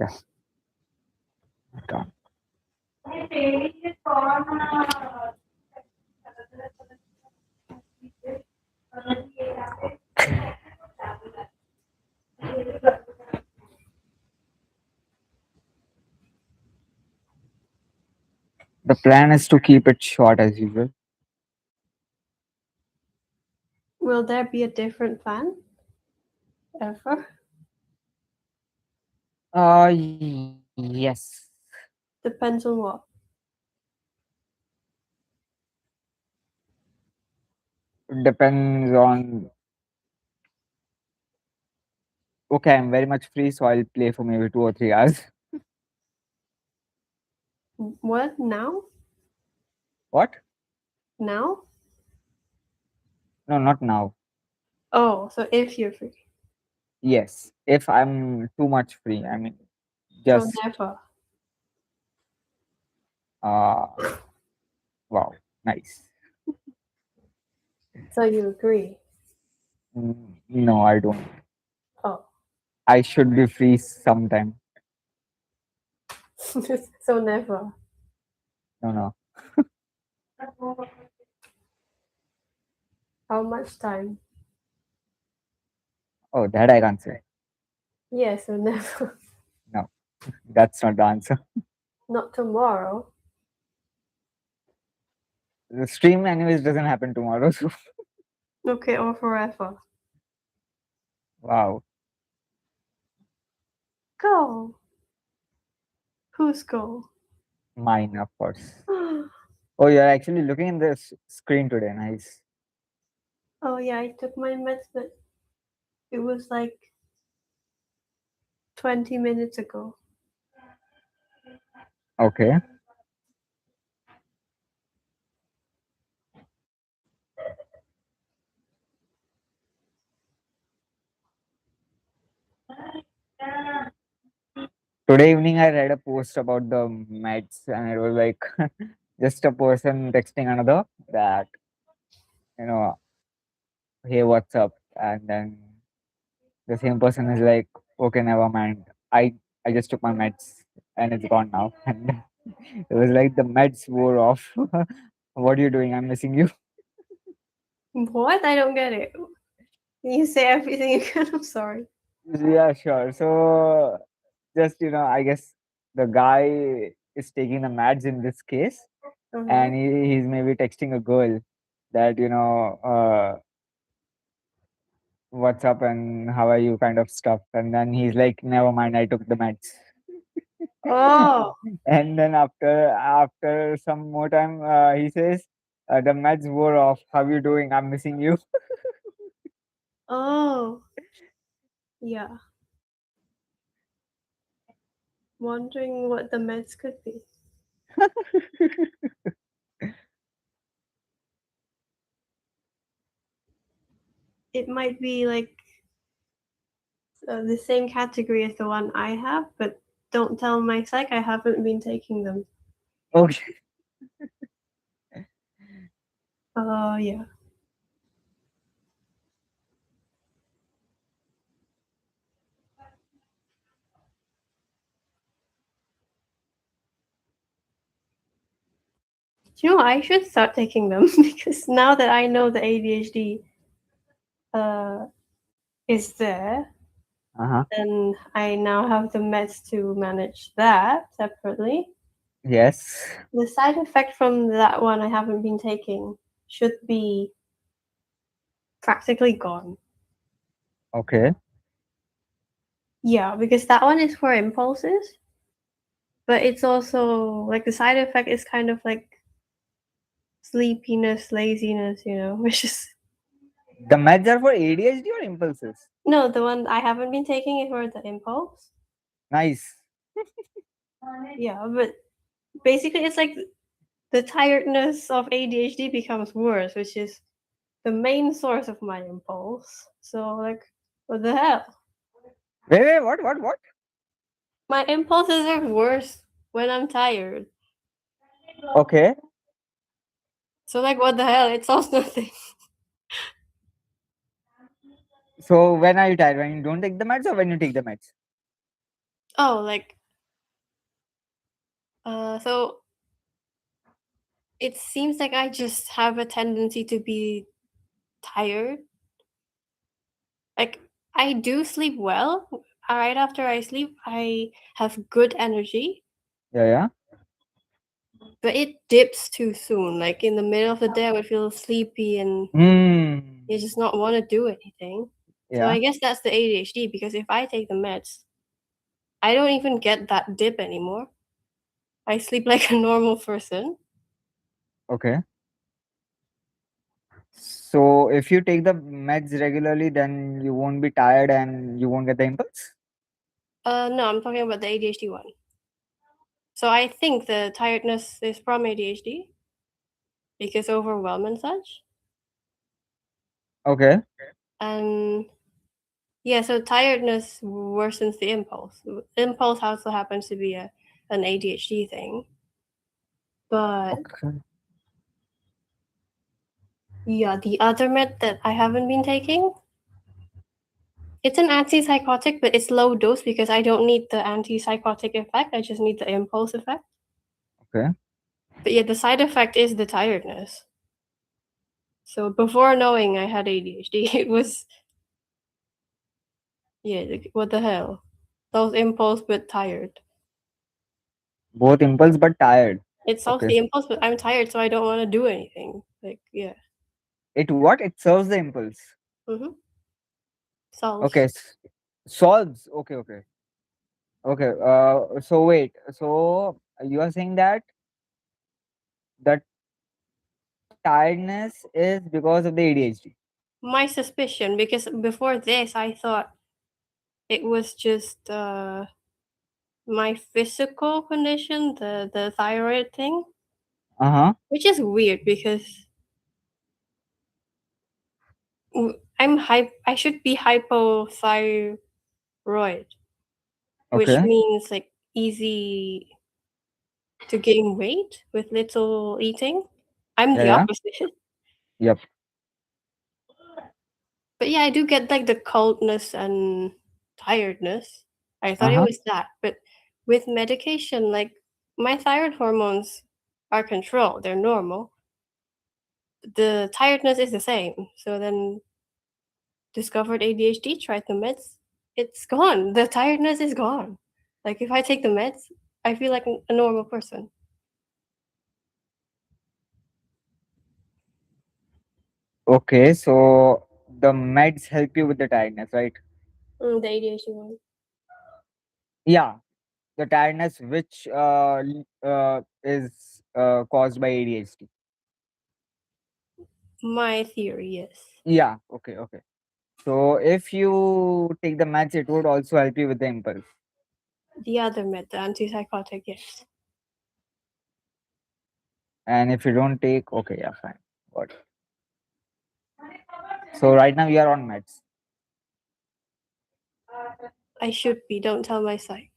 Yeah. Done. The plan is to keep it short as usual. Will there be a different plan ever? Yes. Depends on what. Depends on. Okay, I'm very much free, so I'll play for maybe 2 or 3 hours. What now? What? Now? No, not now. Oh, so if you're free. Yes, if I'm too much free. I mean, So just never. uh, wow, nice. So you agree? No, I don't. Oh. I should be free sometime. So never. No, no. How much time? Oh, that I can't say. Yeah, so never. No, that's not the answer. Not tomorrow. The stream, anyways, doesn't happen tomorrow. So, Okay, or forever. wow. Go. Whose go? Mine, of course. Oh, you're actually looking in the screen today. Nice. Oh yeah, I took my meds, but it was like 20 minutes ago. Okay. Today evening, I read a post about the meds, and it was like just a person texting another that, you know, hey, what's up? And then the same person is like, okay, never mind. I just took my meds and it's gone now. And it was like the meds wore off. What are you doing? I'm missing you. What? I don't get it. You say everything again. I'm sorry. Yeah, sure. So just I guess the guy is taking the meds in this case, Uh-huh. and he's maybe texting a girl that what's up and how are you kind of stuff, and then he's like, never mind, I took the meds. Oh, And then after some more time, he says, the meds wore off. How you doing? I'm missing you. oh, yeah. Wondering what the meds could be. It might be like the same category as the one I have, but don't tell my psych I haven't been taking them. Okay. Oh, yeah. Do you know, I should start taking them because now that I know the ADHD uh, is there, Uh-huh. then I now have the meds to manage that separately. Yes. The side effect from that one I haven't been taking should be practically gone. Okay. Yeah, because that one is for impulses, but it's also like the side effect is kind of like sleepiness, laziness, which is The meds are for ADHD or impulses? no, the one I haven't been taking is for the impulse. Nice. Yeah, but basically it's like the tiredness of ADHD becomes worse, which is the main source of my impulse. So like, what the hell? Wait, what? My impulses are worse when I'm tired. Okay. So like, what the hell? It solves nothing. So when are you tired? When you don't take the meds or when you take the meds? Oh, like so it seems like I just have a tendency to be tired. Like I do sleep well. Right after I sleep, I have good energy, Yeah, yeah. but it dips too soon. Like in the middle of the day, I would feel sleepy and Hmm. you just not want to do anything. So Yeah. I guess that's the ADHD because if I take the meds, I don't even get that dip anymore. I sleep like a normal person. Okay. So if you take the meds regularly, then you won't be tired and you won't get the impulse. No, I'm talking about the ADHD one. So I think the tiredness is from ADHD because overwhelm and such. Okay. And yeah, so tiredness worsens the impulse. Impulse also happens to be an ADHD thing. But Okay. yeah, the other med that I haven't been taking, it's an antipsychotic, but it's low dose because I don't need the antipsychotic effect. I just need the impulse effect. Okay. But yeah, the side effect is the tiredness. So before knowing I had ADHD, it was yeah, like, what the hell? Those impulse but tired. Both impulse but tired. It solves Okay. the impulse, but I'm tired, so I don't want to do anything. Like yeah, It what? It serves the impulse. mm-hmm. Solves. Okay. Solves. Okay. Okay. Okay. So wait. So you are saying that the tiredness is because of the ADHD. My suspicion, because before this, I thought it was just my physical condition, the thyroid thing, Uh huh. which is weird because I should be hypothyroid, which Okay. means like easy to gain weight with little eating. I'm Yeah. the Yeah. opposite. Yep. But yeah, I do get like the coldness and tiredness. I Uh thought it huh. was that, but with medication, like my thyroid hormones are controlled, they're normal. The tiredness is the same. So then discovered ADHD, tried the meds, it's gone. The tiredness is gone. Like if I take the meds, I feel like a normal person. Okay. So the meds help you with the tiredness, right? The ADHD one. Yeah. The tiredness which is caused by ADHD. My theory, yes. Yeah. Okay. Okay. So if you take the meds, it would also help you with the impulse. The other med, the antipsychotic, yes. And if you don't take, okay, yeah, fine. Got it. So right now you are on meds. I should be, don't tell my psych.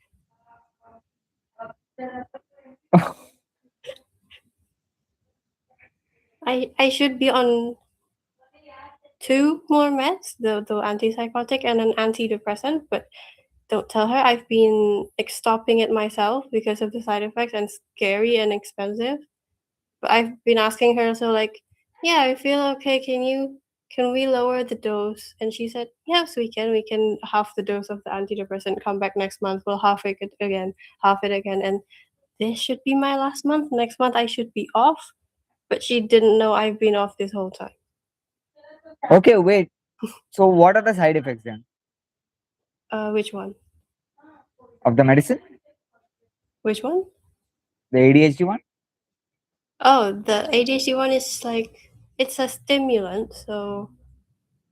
I should be on two more meds, the antipsychotic and an antidepressant, but don't tell her I've been like stopping it myself because of the side effects and scary and expensive. But I've been asking her so like, yeah, I feel okay. Can we lower the dose? And she said, yes, we can. We can half the dose of the antidepressant. Come back next month. We'll half it again. And this should be my last month. Next month I should be off. But she didn't know I've been off this whole time. Okay, wait. So what are the side effects then Which one? of the medicine? Which one? The ADHD one? Oh, the ADHD one is like it's a stimulant, so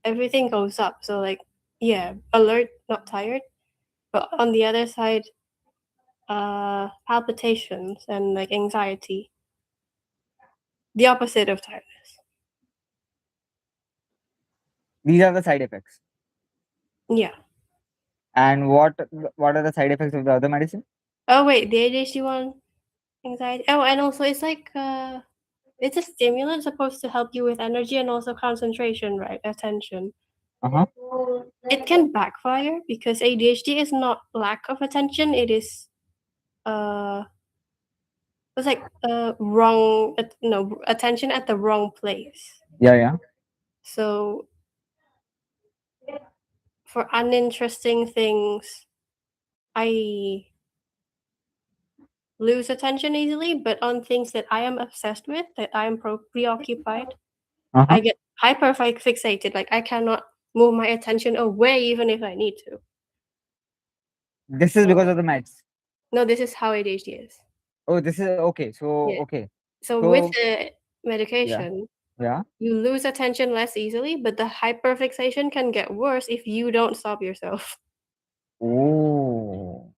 everything goes up. So like, yeah, alert, not tired. But on the other side, palpitations and like anxiety, the opposite of tiredness. These are the side effects. Yeah. And what are the side effects of the other medicine? Oh wait, the ADHD one, anxiety. Oh, and also it's like it's a stimulant supposed to help you with energy and also concentration, right? Attention. Uh-huh. It can backfire because ADHD is not lack of attention. It is uh it's like wrong no attention at the wrong place. Yeah, yeah. So for uninteresting things, I lose attention easily, but on things that I am obsessed with, that I am preoccupied, Uh-huh. I get fixated. Like I cannot move my attention away even if I need to. This is because So of the meds. no, this is how ADHD is. Oh, this is okay. So Yeah. okay. So with So the yeah, medication, yeah. you lose attention less easily, but the hyperfixation can get worse if you don't stop yourself. Oh.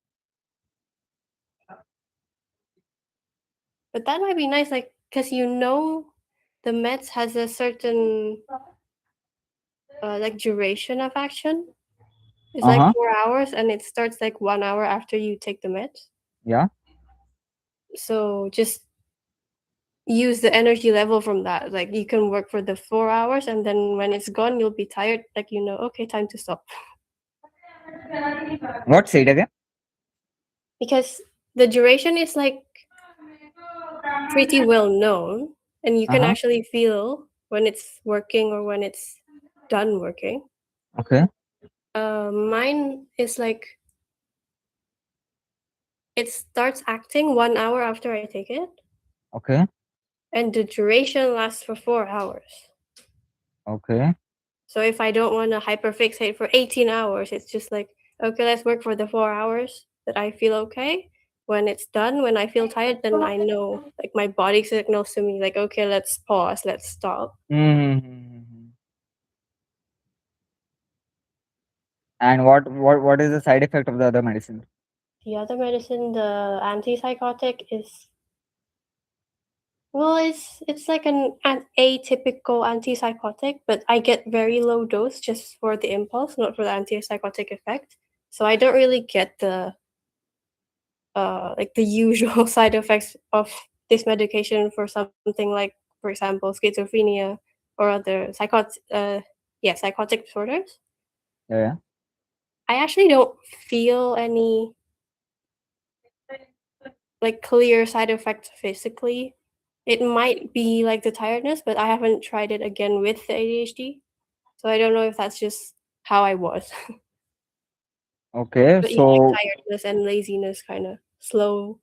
But that might be nice, like, because the meds has a certain like duration of action. It's like Uh-huh. 4 hours, and it starts like 1 hour after you take the meds. Yeah. So just use the energy level from that. Like you can work for the 4 hours, and then when it's gone, you'll be tired. Like okay, time to stop. What? Say it again? Because the duration is like pretty well known, and you can Uh-huh. actually feel when it's working or when it's done working. Okay. Mine is like it starts acting 1 hour after I take it, Okay. and the duration lasts for 4 hours. Okay. So if I don't want to hyperfixate for 18 hours, it's just like, okay, let's work for the 4 hours that I feel okay. When it's done, when I feel tired, then I know, like my body signals to me, like, okay, let's pause, let's stop. Mm-hmm. And what is the side effect of the other medicine? The other medicine, the antipsychotic, is well, it's like an atypical antipsychotic, but I get very low dose just for the impulse, not for the antipsychotic effect. So I don't really get like the usual side effects of this medication for something like, for example, schizophrenia or other psychotic disorders. Yeah, yeah. I actually don't feel any like clear side effects physically. It might be like the tiredness, but I haven't tried it again with the ADHD. So I don't know if that's just how I was. Okay. But yeah, like So tiredness and laziness kind of slow.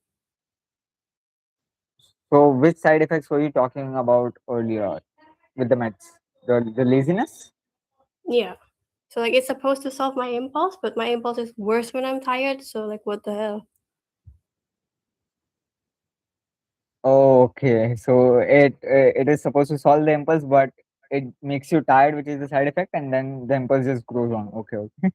so which side effects were you talking about earlier with the meds? The laziness? Yeah. So like it's supposed to solve my impulse, but my impulse is worse when I'm tired. So like what the hell? Okay. So it is supposed to solve the impulse, but it makes you tired, which is the side effect, and then the impulse just grows on. Okay, okay.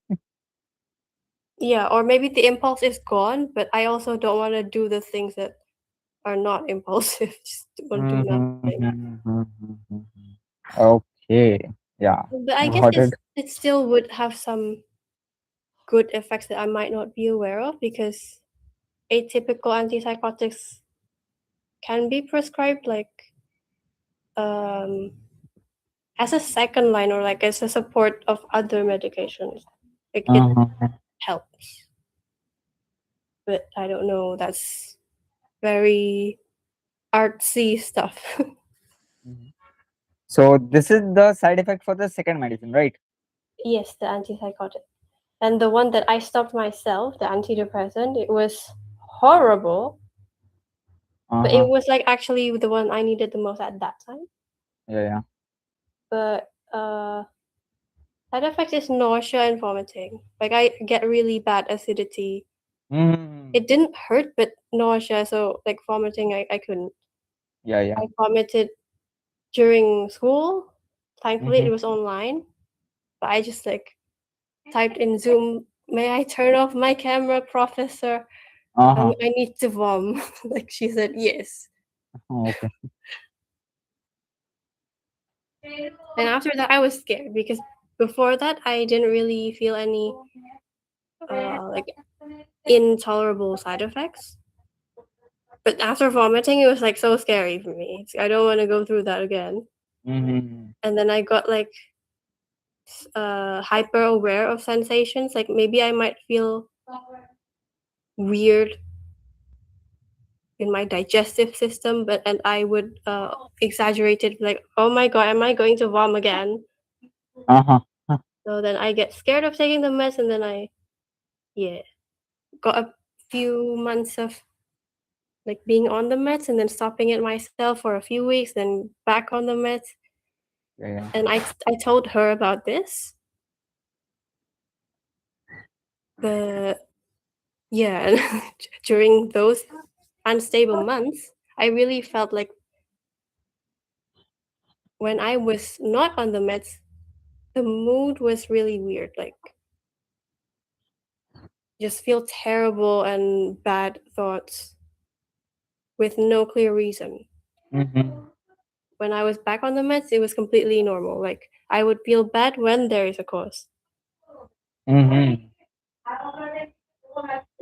Yeah, or maybe the impulse is gone, but I also don't want to do the things that are not impulsive. Just want to do nothing. Okay. Yeah. But I guess Got it. it still would have some good effects that I might not be aware of because atypical antipsychotics can be prescribed like um as a second line or like as a support of other medications. Like it Uh-huh. helps. But I don't know, that's very artsy stuff. Mhm. So this is the side effect for the second medicine, right? Yes, the antipsychotic. And the one that I stopped myself, the antidepressant, it was horrible. But it Uh-huh. was like actually the one I needed the most at that time. Yeah, yeah. But side effect is nausea and vomiting. Like I get really bad acidity. Mm. It didn't hurt, but nausea. So like vomiting, I couldn't. Yeah, yeah. I vomited during school. Thankfully, Mm-hmm. it was online. But I just like typed in Zoom, "May I turn off my camera, professor? Uh-huh. I need to vom." Like she said, yes. Oh, okay. And after that, I was scared because before that, I didn't really feel any like intolerable side effects. But after vomiting, it was like so scary for me. I don't want to go through that again. Mm-hmm. And then I got like hyper aware of sensations. Like maybe I might feel weird in my digestive system, but and I would exaggerate it like, oh my god, am I going to vom again? Uh-huh. So then I get scared of taking the meds, and then I yeah got a few months of like being on the meds and then stopping it myself for a few weeks, then back on the meds. Yeah. And I told her about this, but yeah, and during those unstable months, I really felt like when I was not on the meds, the mood was really weird. Like just feel terrible and bad thoughts with no clear reason. Mm-hmm. When I was back on the meds, it was completely normal. Like I would feel bad when there is a cause. Mm-hmm.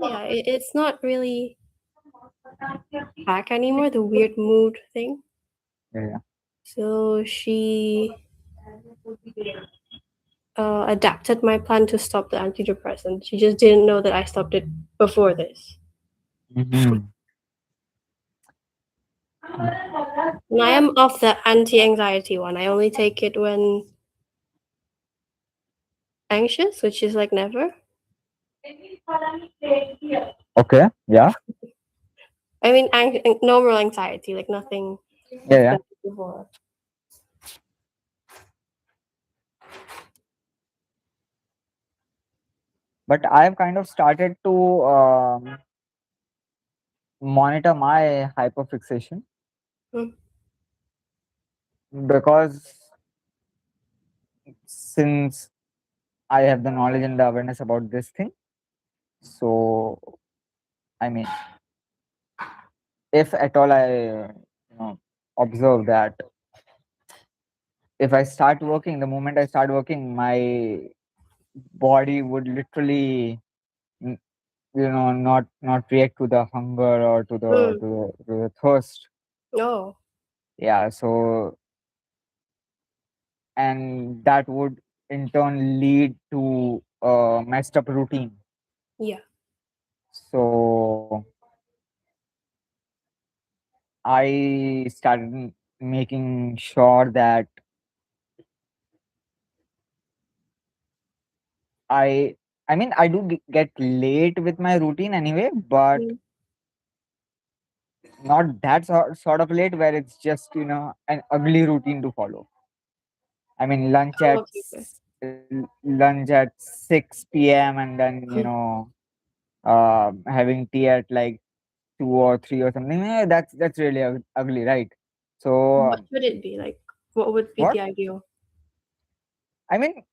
Yeah, it's not really back anymore, the weird mood thing. Yeah. So she adapted my plan to stop the antidepressant. She just didn't know that I stopped it before this. Mm-hmm. And I am off the anti anxiety one. I only take it when anxious, which is like never. Okay. Yeah. I mean, normal anxiety, like nothing Yeah. Yeah. bad before. But I've kind of started to monitor my hyperfixation Mm, because since I have the knowledge and the awareness about this thing, so I mean, if at all I observe that if I start working, the moment I start working, my body would literally n- not react to the hunger or to the mm. to the thirst. Oh, Yeah, so and that would in turn lead to a messed up routine. yeah. So I started making sure that I I mean I do get late with my routine anyway, but Mm. not that sort of late where it's just an ugly routine to follow. I mean Oh, okay. Okay. lunch at 6 p.m. and then having tea at like 2 or 3 or something. That's really ugly, right? So What should it be like? What would be what the ideal? I mean,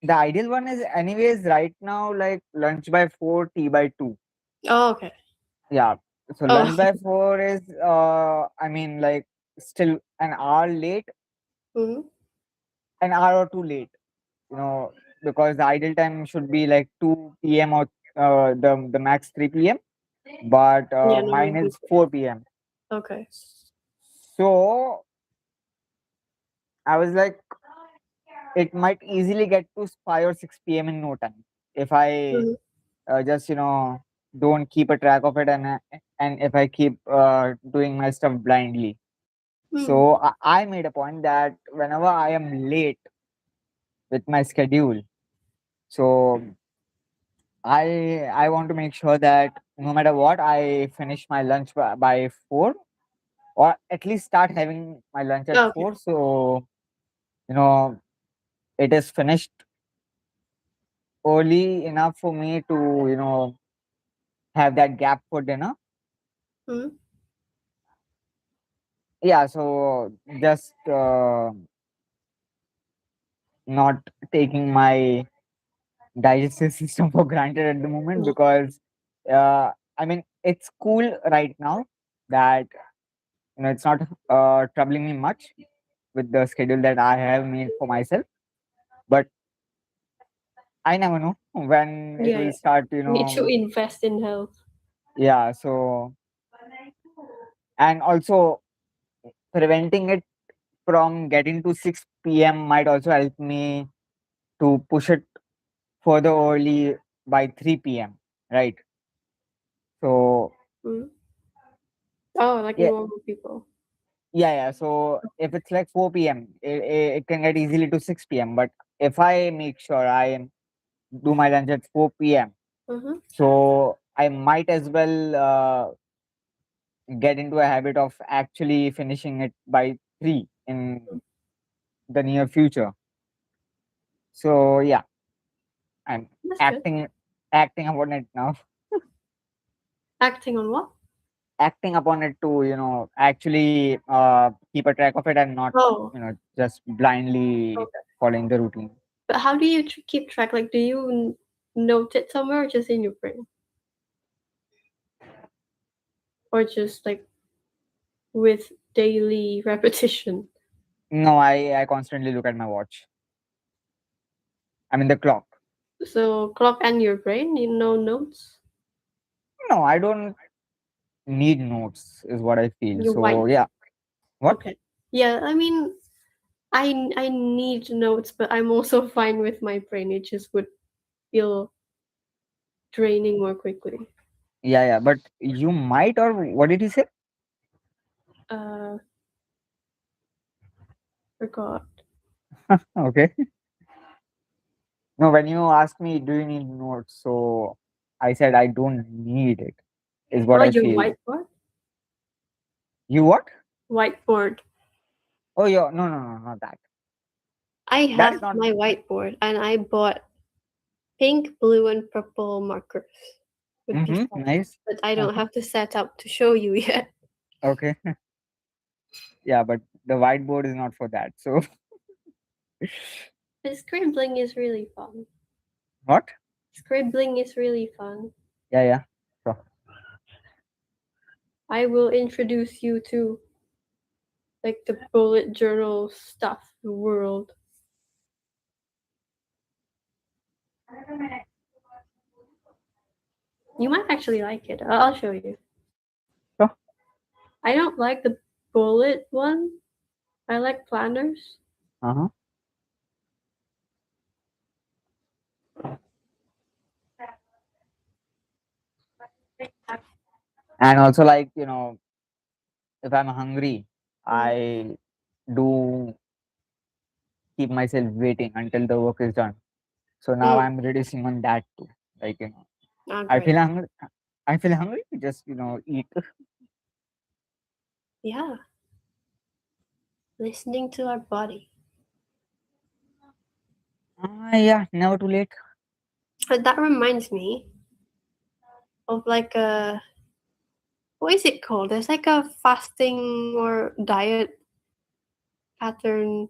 the ideal one is anyways right now like lunch by 4, tea by 2. Oh, okay. Yeah. So Oh, lunch by 4 is I mean like still an hour late, mm-hmm. an hour or two late, you know, because the ideal time should be like 2 p.m. or the max 3 p.m. But Yeah, no, we mine agree. is 4 p.m. Okay. So I was like, it might easily get to 5 or 6 p.m. in no time if I Mm-hmm. just don't keep a track of it, and if I keep doing my stuff blindly. Mm. So I made a point that whenever I am late with my schedule, so I want to make sure that no matter what, I finish my lunch by 4, or at least start having my lunch at Okay. 4. So you know it is finished early enough for me to have that gap for dinner. Mm-hmm. Yeah, so just not taking my digestive system for granted at the moment, because I mean it's cool right now that it's not troubling me much with the schedule that I have made for myself. But I never know when it Yeah, will yeah. start, Need to invest in health. yeah. So and also preventing it from getting to 6 p.m. might also help me to push it further early by 3 p.m. Right. So Mm. Oh, like yeah, normal people. yeah. So if it's like 4 p.m., it can get easily to 6 p.m. But if I make sure do my lunch at 4 p.m., Mm-hmm. so I might as well get into a habit of actually finishing it by 3 in the near future. So yeah, I'm That's good. acting acting upon it now. Acting on what? Acting upon it to actually keep a track of it and not Oh, just blindly okay. following the routine. But how do you keep track? Like, do you note it somewhere or just in your brain? Or just like with daily repetition? No, I constantly look at my watch. I mean the clock. So, clock and your brain, you know, notes? No, I don't need notes is what I feel. You So white. yeah. What? Okay. Yeah, I mean, I need notes, but I'm also fine with my brain. It just would feel draining more quickly. Yeah, but you might, or what did you say? Uh, Forgot. Okay. No, when you ask me, do you need notes? So I said I don't need it, is what Oh, I your feel. whiteboard? You what? Whiteboard. Oh, yeah. No, no, no, not that. I That have is not. my whiteboard and I bought pink, blue, and purple markers. Would be Mm-hmm. fun. Nice. But I don't Uh-huh. have to set up to show you yet. Okay. Yeah, but the whiteboard is not for that. So But scribbling is really fun. what? Scribbling is really fun. Yeah, yeah. So, I will introduce you to like the bullet journal stuff world. You might actually like it. I'll show you. so I don't like the bullet one. I like planners. uh-huh. And also, like, if I'm hungry, Mm. I do keep myself waiting until the work is done. So now Mm. I'm reducing on that too. Like, Ah, I great. feel hungry. I feel hungry. Just eat. Yeah, listening to our body. Yeah, never too late. But that reminds me of like a what is it called? There's like a fasting or diet pattern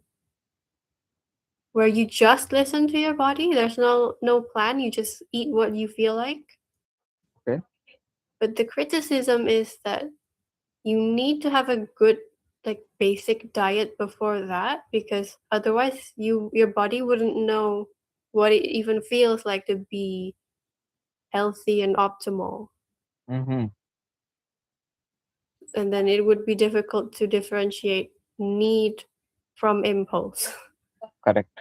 where you just listen to your body. There's no plan. You just eat what you feel like. Okay. But the criticism is that you need to have a good like basic diet before that because otherwise your body wouldn't know what it even feels like to be healthy and optimal. Mm-hmm. And then it would be difficult to differentiate need from impulse. Correct.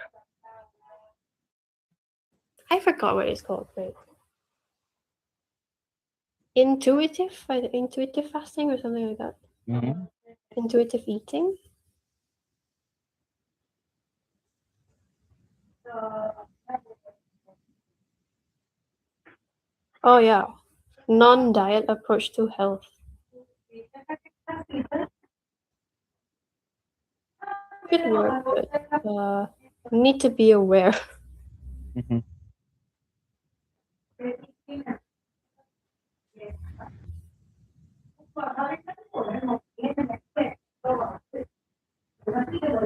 I forgot what it's called. Wait. Intuitive fasting or something like that. Mm-hmm. Intuitive eating. Oh yeah, non-diet approach to health. Could work, but need to be aware. Mm-hmm.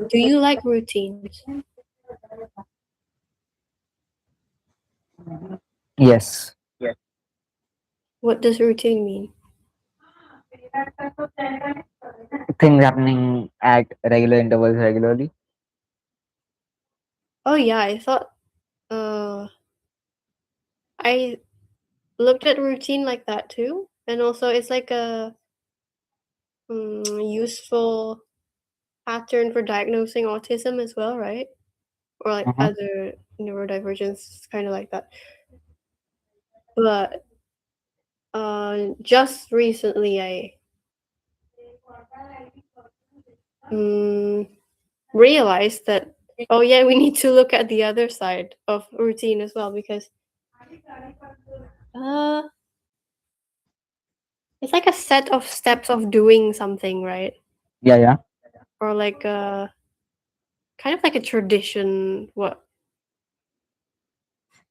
Do you like routines? Yes. Yes. What does routine mean? Things happening at regular intervals regularly. Oh yeah, I thought I looked at routine like that too, and also it's like a useful pattern for diagnosing autism as well, right? or like Uh-huh. other neurodivergence, kind of like that. But just recently, I realized that, oh yeah, we need to look at the other side of routine as well, because uh, it's like a set of steps of doing something, right? Yeah, yeah. Or like a kind of like a tradition, what,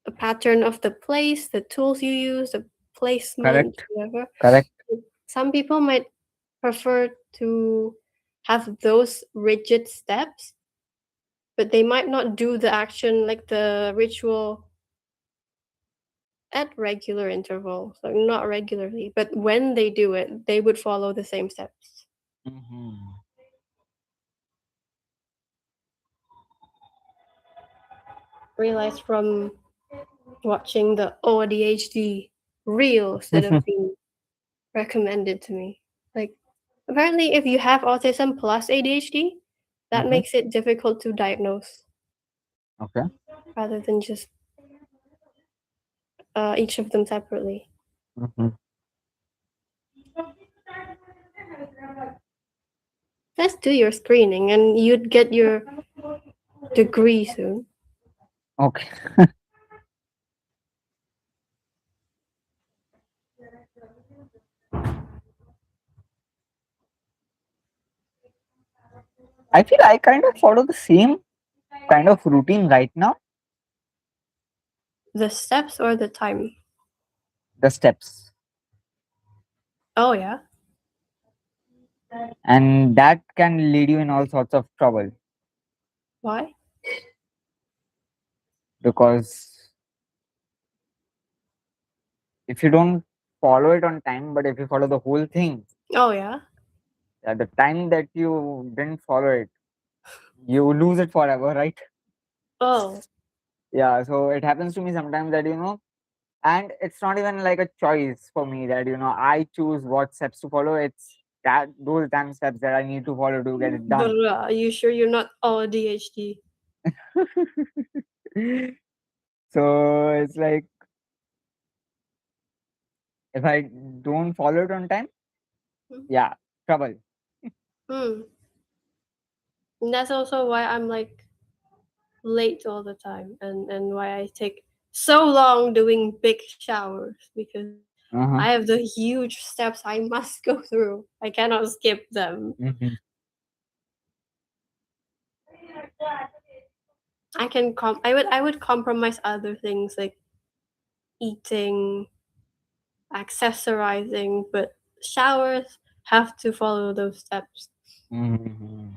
a pattern of the place, the tools you use, the placement, Correct. whatever. Correct. Some people might prefer to have those rigid steps, but they might not do the action, like the ritual, at regular intervals, like not regularly, but when they do it, they would follow the same steps. Mm-hmm. Realized from watching the ODHD reels that have been recommended to me. Like, apparently, if you have autism plus ADHD, that Mm-hmm. makes it difficult to diagnose Okay. rather than just each of them separately. Mm-hmm. Let's do your screening and you'd get your degree soon. Okay. I feel I kind of follow the same kind of routine right now. The steps or the time? The steps. Oh, yeah. And that can lead you in all sorts of trouble Why? because if you don't follow it on time, but if you follow the whole thing, Oh, yeah. at the time that you didn't follow it, you lose it forever, right? Oh, Yeah, so it happens to me sometimes that, and it's not even like a choice for me that, I choose what steps to follow. It's that those damn steps that I need to follow to get it but done. are you sure you're not ADHD? So it's like if I don't follow it on time, yeah, trouble. Hmm. And that's also why I'm like late all the time, and why I take so long doing big showers, because Uh-huh. I have the huge steps I must go through. I cannot skip them. Hmm. I would compromise other things like eating, accessorizing, but showers have to follow those steps. Hmm.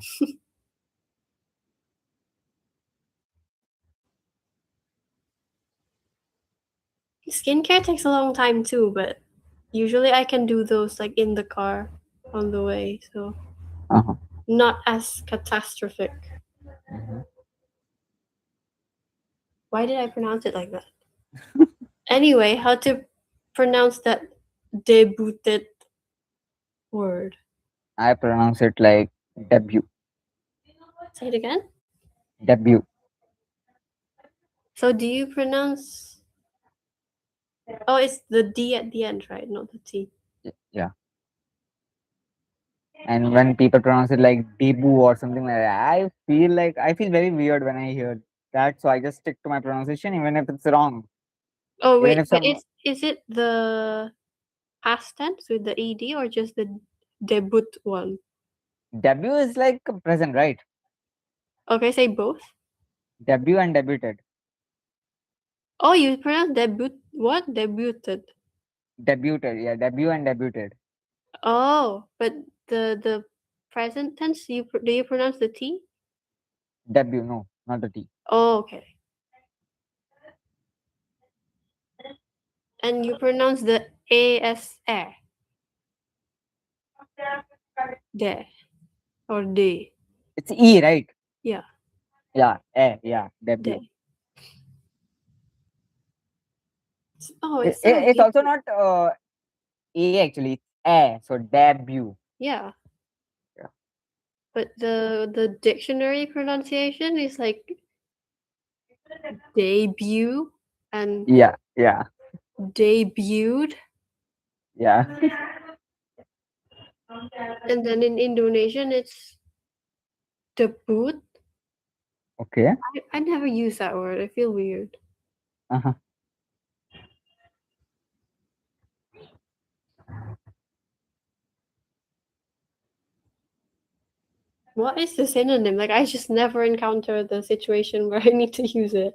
Skincare takes a long time too, but usually I can do those like in the car on the way, so Uh-huh. not as catastrophic. Hmm. Why did I pronounce it like that? Anyway, how to pronounce that debuted word? I pronounce it like debut. Say it again. Debut. So do you pronounce? Oh, it's the D at the end, right? Not the T. Yeah. And when people pronounce it like debut or something like that, I feel very weird when I hear that. So I just stick to my pronunciation, even if it's wrong. Oh Even wait, if but some is it the past tense with the ed or just the debut one? debut is like present, right? Okay, say both. Debut and debuted. Oh, you pronounce debut what? Debuted. Debuted, yeah, debut and debuted. Oh, but the present tense, do you pronounce the T? Debut, no, not the T. Oh, okay. And you pronounce the A as air. There. Or D. It's E, right? Yeah, Yeah, yeah, debut. there. Oh, it's so It's also weird. not A actually. It's so debut. Yeah. Yeah. But the dictionary pronunciation is like Debut and Yeah, yeah, debuted. yeah. And then in Indonesian, it's debut. Okay. I never use that word. I feel weird. Uh-huh. What is the synonym? Like, I just never encounter the situation where I need to use it.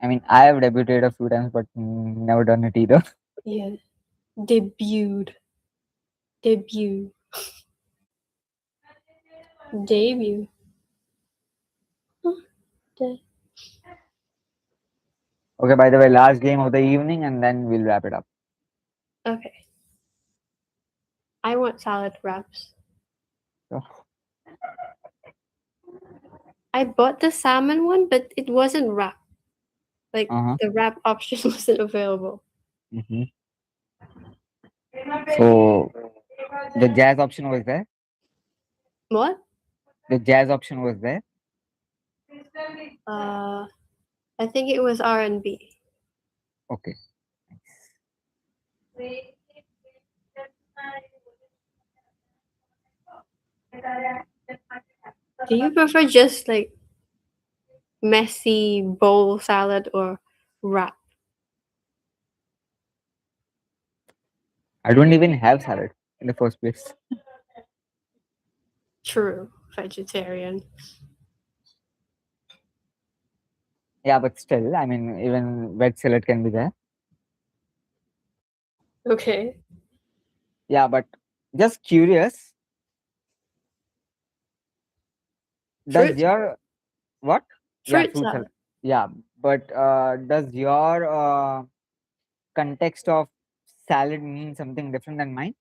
I mean, I have debuted a few times, but never done it either. Yeah. Debuted. Debut. Debut. Huh, de- Okay, by the way, last game of the evening, and then we'll wrap it up. Okay. I want salad wraps. So, I bought the salmon one, but it wasn't wrapped. Like, uh-huh. the wrap option wasn't available. Hmm. So the jazz option was there. What? The jazz option was there. I think it was R&B. Okay. Do you prefer just like messy bowl salad or wrap? I don't even have salad in the first place. True, vegetarian. Yeah, but still, I mean, even veg salad can be there. Okay. Yeah, but just curious, does Fruit your what? Yeah, fruit fruit salad. salad. Yeah, but does your context of salad mean something different than mine?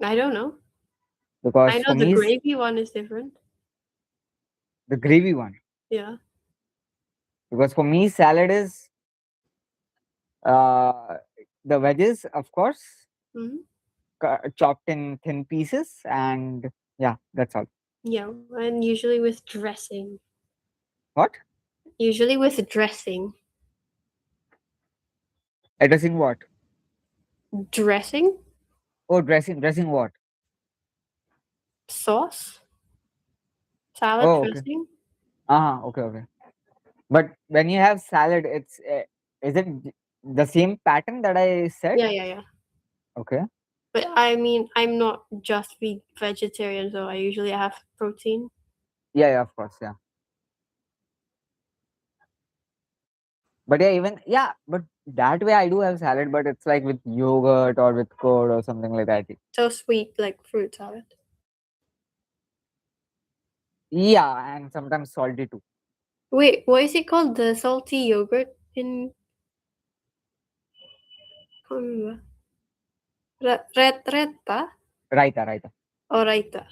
I don't know. I Because know for the me, gravy one is different. the gravy one. Yeah. Because for me, salad is uh, the veggies, of course, Hmm. chopped in thin pieces, and yeah, that's all. Yeah, and usually with dressing. What? Usually with dressing. Addressing what? Dressing? Oh, dressing. Dressing what? Sauce? Salad Oh, okay. dressing? Okay, okay. But when you have salad, is it the same pattern that I said? Yeah, yeah, yeah. Okay. But I mean, I'm not just vegetarian, so I usually have protein. Yeah, yeah, of course, yeah. But yeah, even yeah, but that way I do have salad, but it's like with yogurt or with curd or something like that. So sweet, like fruit salad. Yeah, and sometimes salty too. Wait, what is it called? The salty yogurt in. Can't remember. Reta Raita, raita. or raita?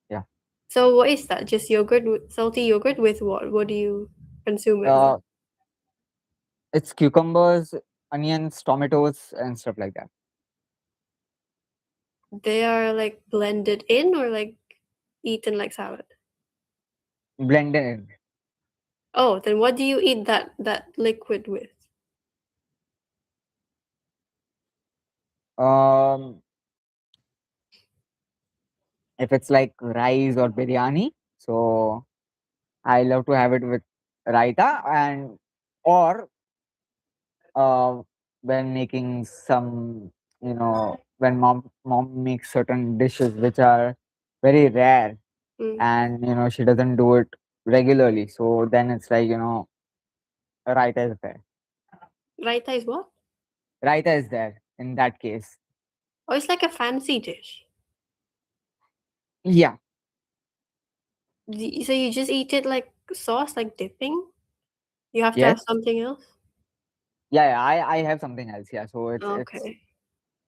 Yeah. So what is that? Just yogurt, salty yogurt with what? What do you consume it with? Uh, it's cucumbers, onions, tomatoes, and stuff like that. They are like blended in or like eaten like salad. Blended in. Oh, then what do you eat that liquid with? Um, if it's like rice or biryani, so I love to have it with raita and or uh, when making some, when mom makes certain dishes which are very rare, Mm. and she doesn't do it regularly, so then it's like raita is there. Raita is what? Raita is there in that case. Oh, it's like a fancy dish. Yeah. So you just eat it like sauce, like dipping? You have to have Yes. something else? Yeah, I have something else. Yeah, so it's Okay.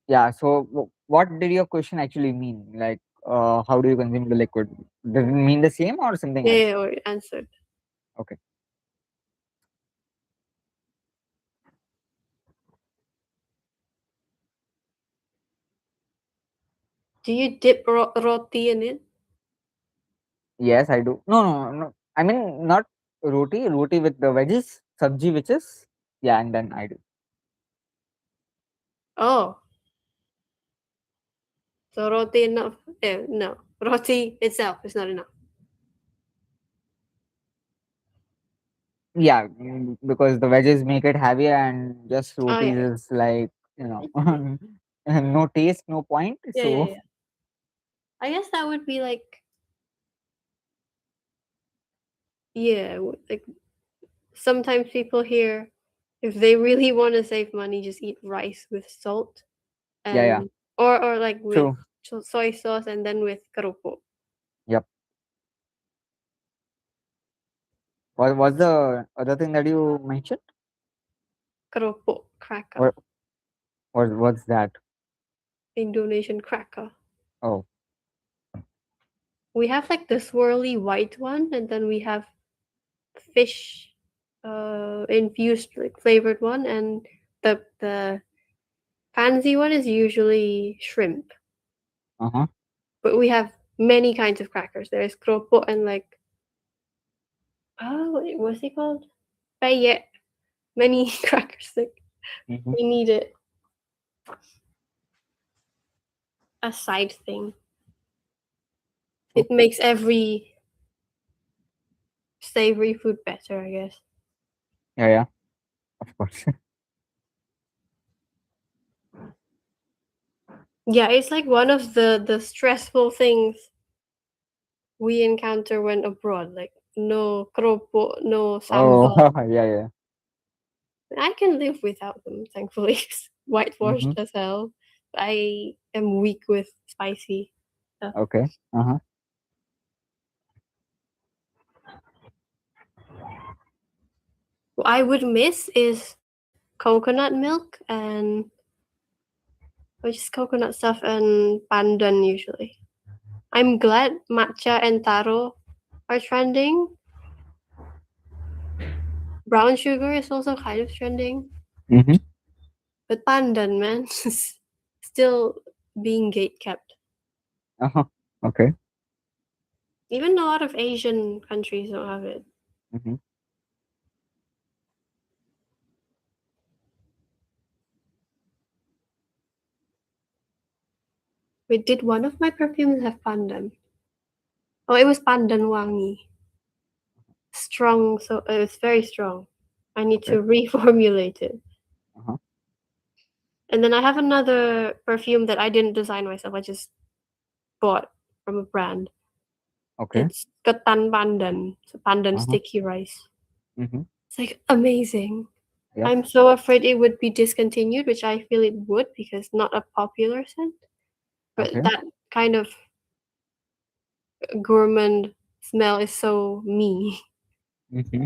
yeah. So what did your question actually mean? Like, how do you consume the liquid? Does it mean the same or something Yeah, else? yeah, or answered. Okay. Do you dip roti in it? Yes, I do. No, no, no. I mean, not roti with the veggies, sabji, which is, yeah, and then I do. Oh, so roti enough? No, roti itself is not enough. Yeah, because the veggies make it heavy, and just Oh roti yeah, yeah, is like, no taste, no point. yeah, yeah, So, yeah. I guess that would be like, yeah, like sometimes people here, if they really want to save money, just eat rice with salt yeah, yeah, and or like with true. soy sauce and then with keropok. Yep. What's the other thing that you mentioned? Keropok cracker, What, what's that? Indonesian cracker. Oh, We have like the swirly white one, and then we have fish infused like flavored one, and the fancy one is usually shrimp. uh-huh. But we have many kinds of crackers. There's keropok and like, oh, what's it called? Payet. Many crackers. Like Mm-hmm. we need it a side thing. It Okay. makes every savory food better, I guess. Yeah, yeah, of course. Yeah, it's like one of the stressful things we encounter when abroad. Like no keropok, no Oh, sambal. yeah, yeah. I can live without them, thankfully. It's whitewashed Mm-hmm. as hell. I am weak with spicy stuff. Okay. Uh-huh. What I would miss is coconut milk and or just coconut stuff and pandan usually. I'm glad matcha and taro are trending. Brown sugar is also kind of trending. Mm-hmm. But pandan, man, is still being gate kept. Uh-huh. Okay. Even a lot of Asian countries don't have it. Mm-hmm. Wait, did one of my perfumes have pandan? Oh, it was pandan wangi. Strong, so it's very strong. I need Okay. to reformulate it. Uh-huh. And then I have another perfume that I didn't design myself. I just bought from a brand. Okay. It's ketan pandan, so pandan Uh-huh. sticky rice. Mm-hmm. It's like amazing. Yep. I'm so afraid it would be discontinued, which I feel it would because not a popular scent. But Okay. that kind of gourmand smell is so me. Mm-hmm.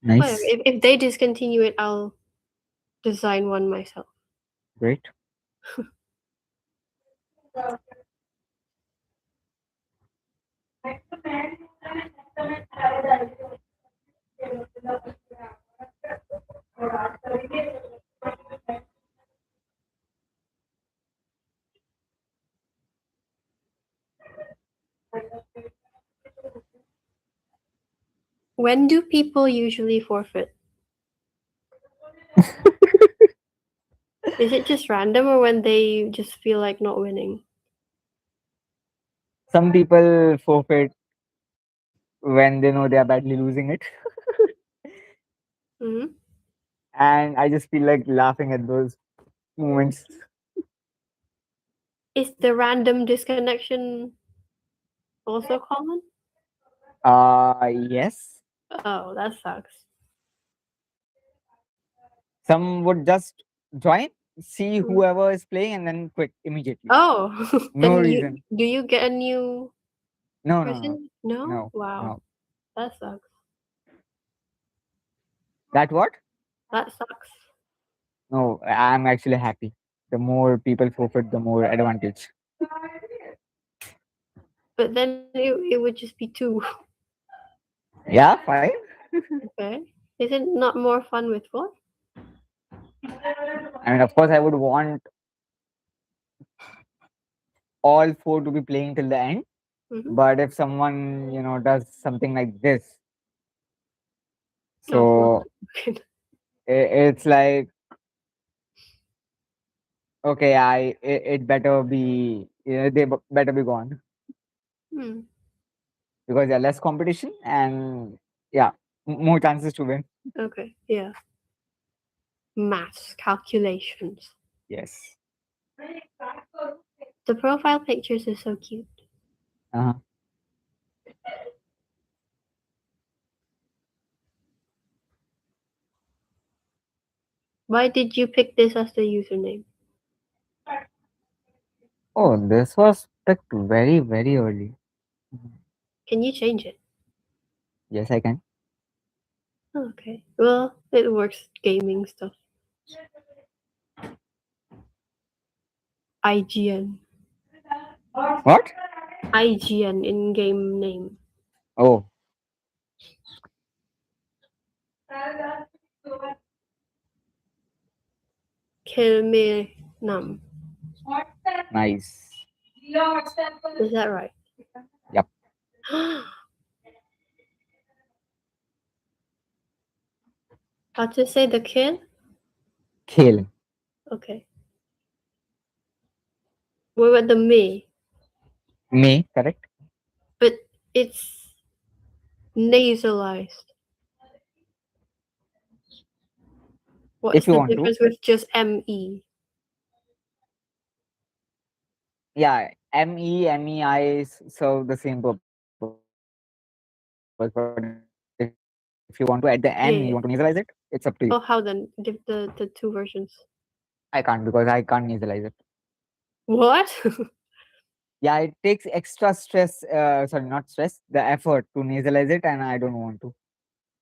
Whatever. Nice. If they discontinue it, I'll design one myself. Great. When do people usually forfeit? Is it just random or when they just feel like not winning? Some people forfeit when they know they are badly losing it. Hmm. And I just feel like laughing at those moments. Is the random disconnection also common? Yes. Oh, that sucks. Some would just join, see Mhm. whoever is playing, and then quit immediately. Oh, No then reason. you get a new No, no, no, person? No? no, Wow, no. that sucks. That what? That sucks. No, I'm actually happy. The more people forfeit, the more advantage. But then it would just be two. Yeah, fine. Okay. Is it not more fun with one? I mean, of course, I would want all four to be playing till the end. Mm-hmm. But if someone, does something like this, Oh, so it's like, okay, it better be, better be gone, hmm. because there less competition and yeah, more chances to win. Okay. Yeah. Maths calculations. Yes. The profile pictures are so cute. Uh-huh. Why did you pick this as the username? Oh, this was picked very, very early. Mhm. Can you change it? Yes, I can. Okay. Well, it works gaming stuff. IGN. What? IGN in game name. Oh, Kilme Nam. nice. Is that right? Yep. How to say the kill? Khel. Okay. What about the me? Me, correct? But it's nasalized. What is If you the want to. difference with just ME? Yeah, MEI serve the same purpose. But if you want to add the N, you want to nasalize it, it's up to you. Oh, how then? The two versions. I can't because I can't nasalize it. What? Yeah, it takes extra stress, sorry, not stress, the effort to nasalize it, and I don't want to.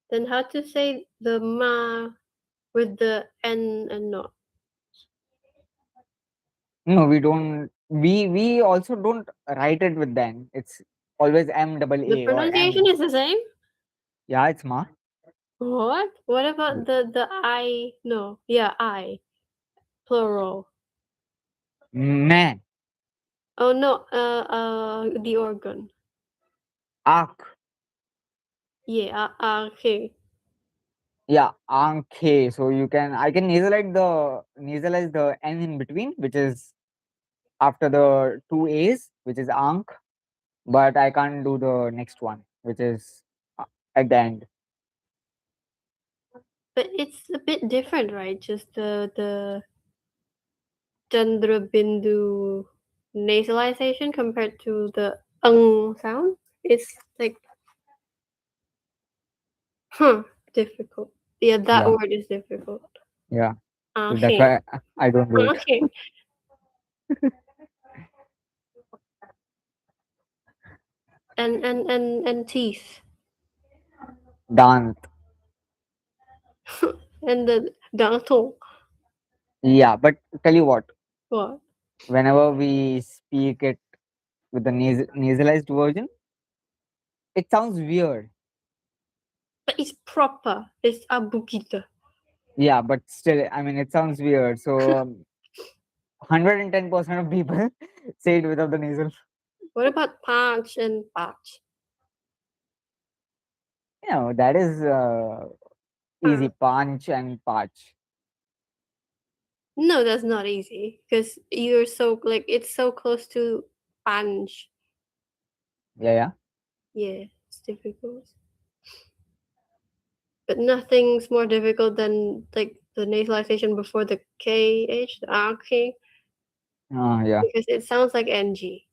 Then how to say the ma with the N and not? No, we don't. We also don't write it with the N. It's always M double The A or pronunciation M. is the same? Yeah, it's Ma. What? What about the I? No. Yeah, I. Plural. Man, Oh no, the organ. Ak. Yeah, okay. Yeah, Ankhe. So I can nasalize the N in between, which is after the two A's, which is Ankh, but I can't do the next one, which is uh, at the end. But it's a bit different, right? Just the Chandra Bindu nasalization compared to the sound. It's like, huh, difficult. Yeah, that Yeah, word is difficult. yeah. So that's Okay. why I don't do it. Okay. And teeth. Dant. And the dental. Yeah, but tell you what, What? whenever we speak it with the nasalized version, it sounds weird. But it's proper. It's abugita. Yeah, but still, I mean, it sounds weird. So 110% of people say it without the nasal. What about patch and patch? That is easy. Huh. Punch and patch. No, that's not easy because you're so like it's so close to punch. Yeah, yeah. Yeah, it's difficult. But nothing's more difficult than like the nasalization before the KH, the RK, Yeah. because it sounds like NG,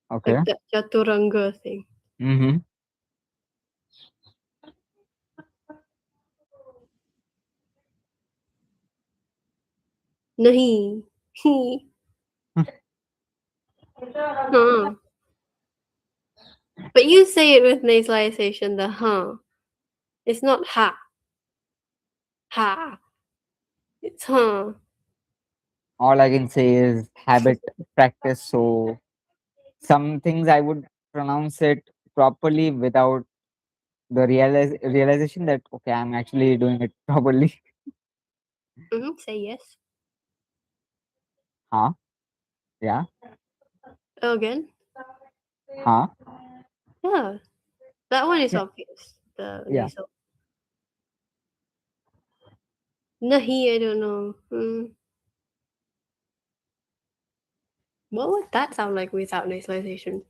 Okay. like that Chaturanga thing. Mm-hmm. Nahi. He. Huh. But you say it with nasalization, the huh. It's not ha. Ha. It's huh. All I can say is habit, practice. So some things I would pronounce it properly without the realization that okay, I'm actually doing it properly. Say yes. Huh? Yeah. Again. Huh? Yeah, that one is Yeah. obvious. The Yeah. diesel. Nahi, I don't know. What would that sound like without nasalization?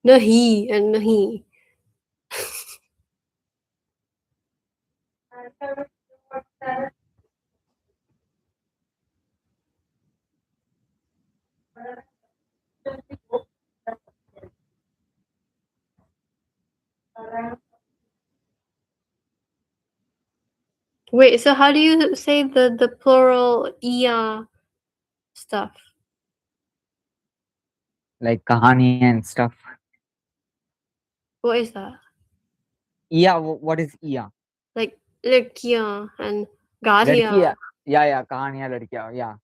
Nahi and nahi. Wait, so how do you say the plural iya stuff? Like kahani and stuff. What is that? Yeah. What is iya? Like lekya and garia. Ladkiya. Yeah. Kahaniya ladkiya. Yeah.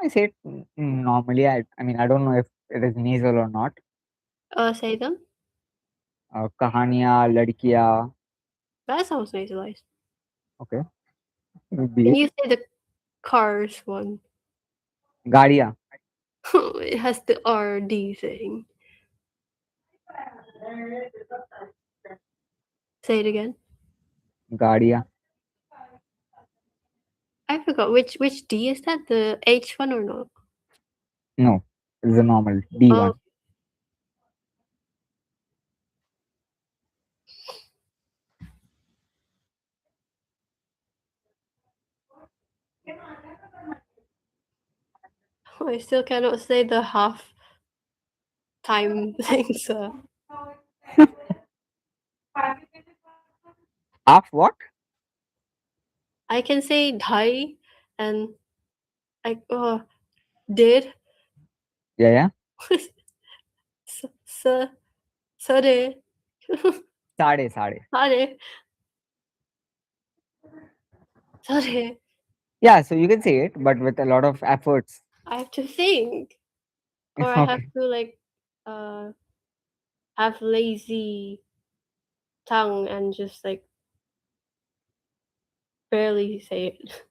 I say it normally. I mean, I don't know if it is nasal or not. Say them. Kahaniya ladkiya. That sounds nasalized. Okay. Be Can it. you say the cars one? Gadiya. It has the RD thing. Say it again. Gadiya. I forgot which D is that? The H one or not? No. It's a normal D Oh, one. I still cannot say the half time thing. So Half what? I can say dhai and I did Yeah. s sare Sade. Sade. sare sare. Yeah. So you can say it, but with a lot of efforts. I have to think, or I have Okay. to like uh have lazy tongue and just like barely say it.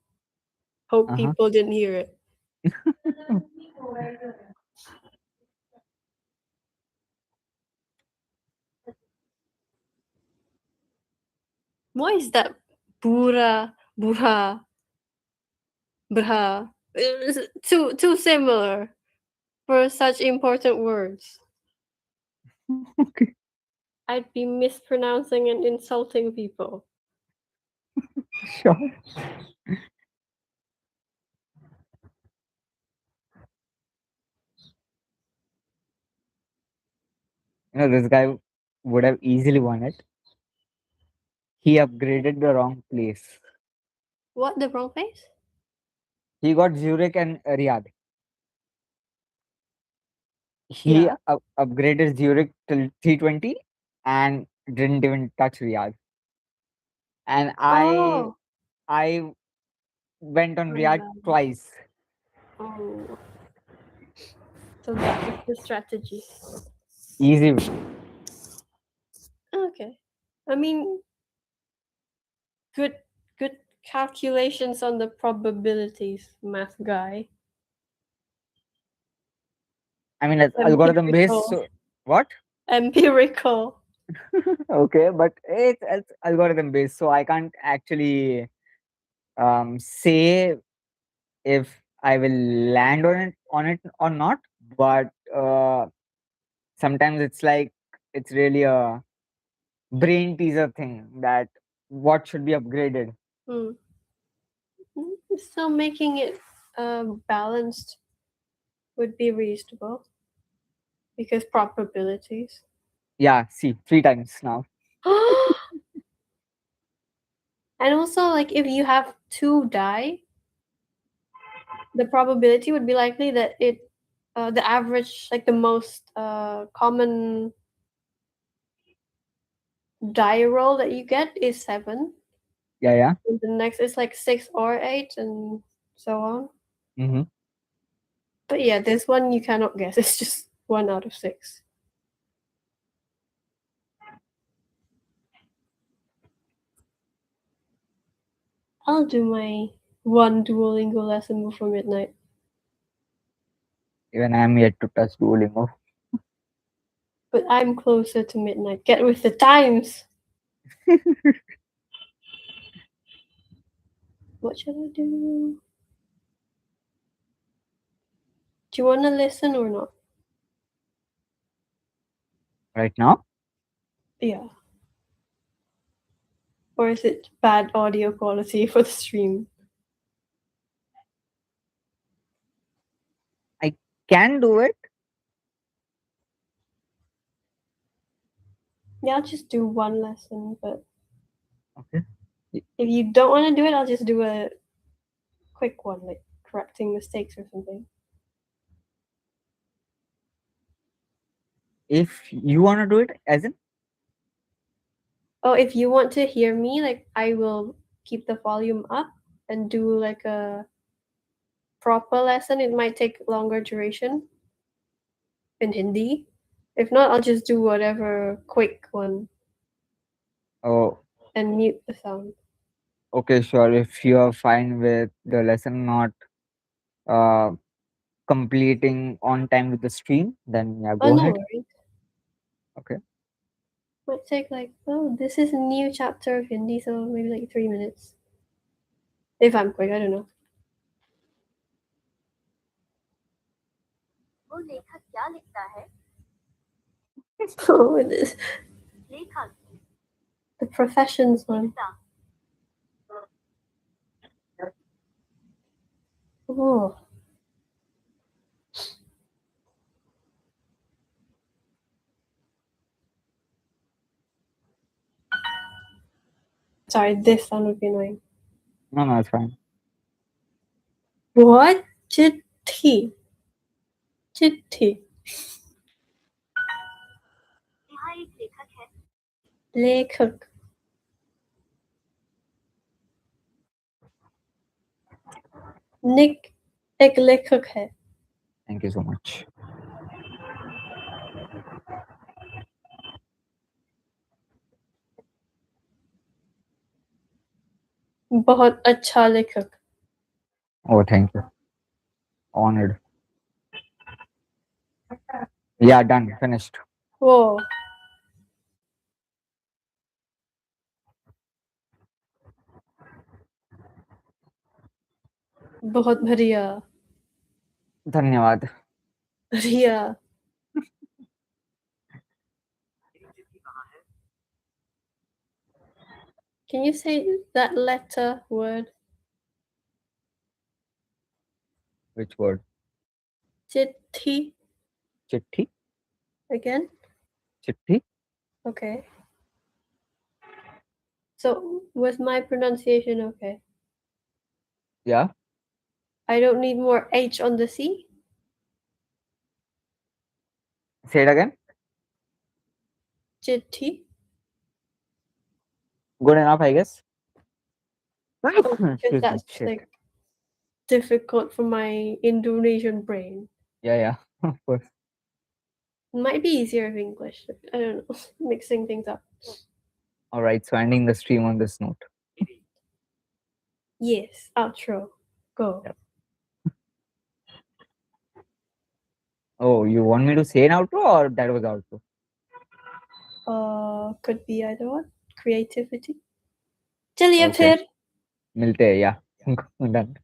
Hope Uh huh. people didn't hear it. Why is that? Bura, bura, bra. It's too similar for such important words. Okay. I'd be mispronouncing and insulting people. Sure. This guy would have easily won it. He upgraded the wrong place. What, the wrong place? He got Zurich and Riyadh. He Yeah. upgraded Zurich till 320 and didn't even touch Riyadh. And I Oh, I went on Riyadh Riyadh. twice. Oh, so that was the strategy. Easy win. Okay. I mean, good good calculations on the probabilities, math guy. I mean, it's algorithm based. Empirical. So what? Empirical. Okay, but it's algorithm based, so I can't actually say if I will land on it or not. But sometimes it's like it's really a brain teaser thing that what should be upgraded. Hmm. So making it balanced would be reasonable because probabilities. Yeah, see, three times now. And also, like, if you have two die, the probability would be likely that the average, like the most common die roll that you get is 7. Yeah. And the next is like 6 or 8, and so on. Mm-hmm. But yeah, this one you cannot guess. It's just 1 out of 6. I'll do my one Duolingo lesson before midnight. Even I am yet to touch Duolingo. But I'm closer to midnight. Get with the times. What should I do? Do you want to listen or not? Right now? Yeah. Or is it bad audio quality for the stream? Can do it. Yeah, I'll just do one lesson, but Okay. if you don't want to do it, I'll just do a quick one, like correcting mistakes or something. If you want to do it, as in? Oh, if you want to hear me, like I will keep the volume up and do like a proper lesson. It might take longer duration in Hindi. If not, I'll just do whatever quick one Oh, and mute the sound. okay, sure. If you are fine with the lesson not uh completing on time with the stream, then yeah, Oh, go no ahead. worries. Okay. Might take like, oh, this is a new chapter of Hindi, so maybe like 3 minutes. If I'm quick, I don't know. वो लेखक क्या लिखता है? Oh, it is लेखक the professions one. लिखता Oh. Sorry, this sound would be annoying. No, it's fine. What? Chitti. Chitti. यहाँ एक लेखक है. Lekhak. Nick एक लेखक है. Thank you so much. बहुत अच्छा लेखक. Oh, thank you. Honored. Yeah, done. Finished. Whoa. बहुत बढ़िया. धन्यवाद. बढ़िया. Can you say that letter word? Which word? Chitti. Chitti? Again? Chitti? Okay. So, was my pronunciation okay? Yeah. I don't need more H on the C? Say it again. Chitti. Good enough, I guess. Because Excuse me. that's Shit. like difficult for my Indonesian brain. Yeah. Of course. Might be easier with English. I don't know. Mixing things up. All right. So ending the stream on this note. Yes. Outro. Go. Yep. Oh, you want me to say an outro or that was outro? Could be either one. Creativity. चलिए Okay. फिर. मिलते हैं. Yeah. Done.